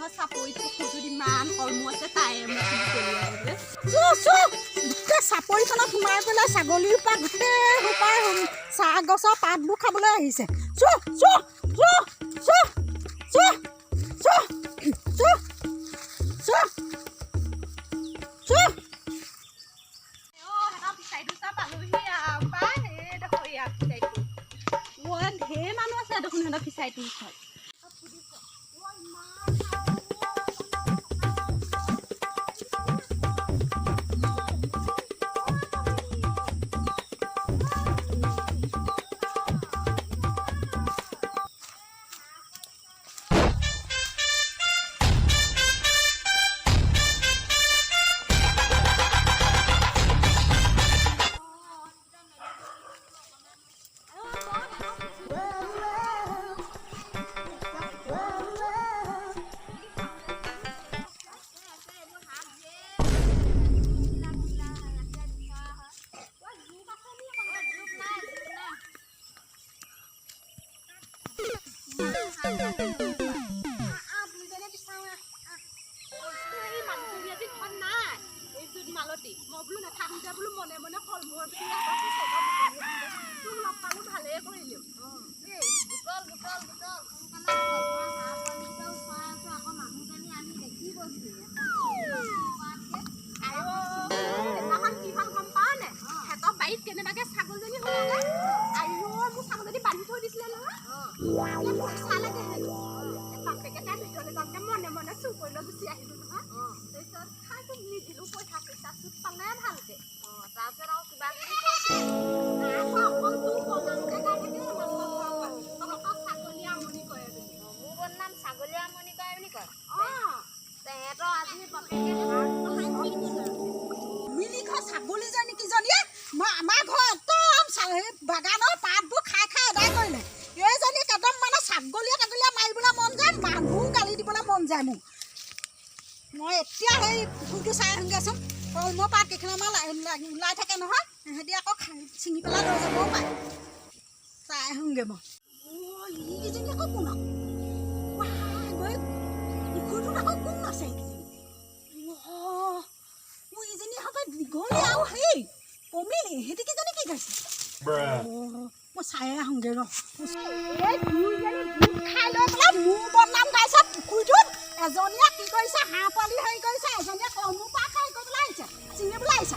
ঘৰ চাপৰিটো খুজুত ইমান কলমু আছে তাই চাপৰিখনত সোমাই পেলাই ছাগলীৰ পৰা গোটেই সোপাই চাহ গছৰ পাতবোৰ খাবলৈ আহিছে। ঢেৰ মানুহ আছে দেখোন সিহঁতৰ ফিচাৰীটোৰ ওচৰত। মই বোলো নাথাকোঁতে বোলো মনে মনে ফল মূল লগ পালো ভালেই কৰিলো। সেইদিনাখন কি হ'ল গম পাৱ নে? সিহঁতৰ বাৰীত কেনেবাকে ছাগলজনী সোমালে। মোৰ ছাগলজনী বান্ধি থৈ দিছিলে নহয়। পইচা লাগে হেনো। বাপেকে তাই ভিতৰলৈ যাওঁতে মনে মনে চুৰ কৰি লৈ গুচি আহিলো নহয়। তাৰপিছত খাইছো নিদিলো পইচা চুট পালে ভালকে। তাৰপিছত আৰু কিবা কিবি ছাগলী আমনি কৰে বুলি। মোৰ বদনাম ছাগলী আমনি কৰে বুলি কয়। তেহেঁতৰ আজি বাপেকে ছাগলীজনী কিজনীয়ে আমাৰ ঘৰ একদম বাগানৰ পাতবোৰ খাই খাই আদায় কৰিলে। এইজনী একদম মানে ছাগলীয়ে মাৰিবলৈ মন যায়, মানুহো গালি দিবলৈ মন যায় মোৰ। মই এতিয়া সেই পুখুৰীটো চাই আহোঁগৈচোন। কলমৰ পাত কেইখনমান ওলাই থাকে নহয়, সিহঁতি আকৌ ছিঙি পেলাই লৈ যাবও পাৰে। চাই আহোঁগৈ মই। ইকেইজনী আকৌ কোন গৈ পুখুৰীটোত আকৌ কোন আছে? ইজনী সদায় দীঘলীয়া আৰু হেৰি কমিলি সিহঁতি কেইজনী কি কৰিছে? মই চাই আহোঁগৈ ৰ। এই দুইজনী গোট খাই লৈ পেলাই মোৰ বদনাম গাইছে পুখুৰীটোত। এজনীয়ে কি কৰিছে হাঁহ পোৱালি হেৰি কৰিছে, এজনীয়ে কলমৌ পাত হেৰি কৰিবলৈ আহিছে, ছিঙি পেলাই আহিছে।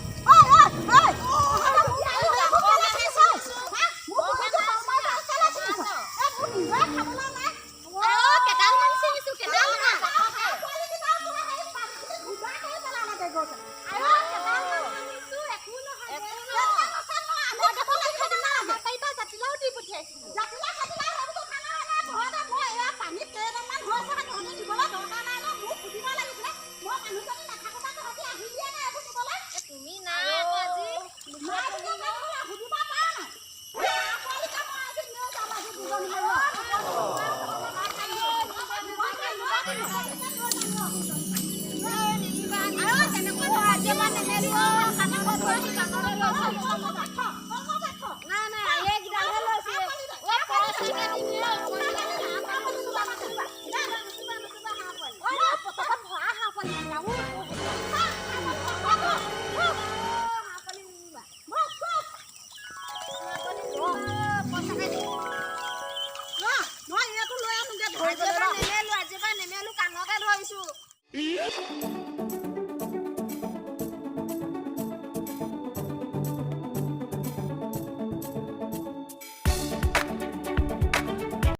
নেমেলো কাণতে ধৰিছো।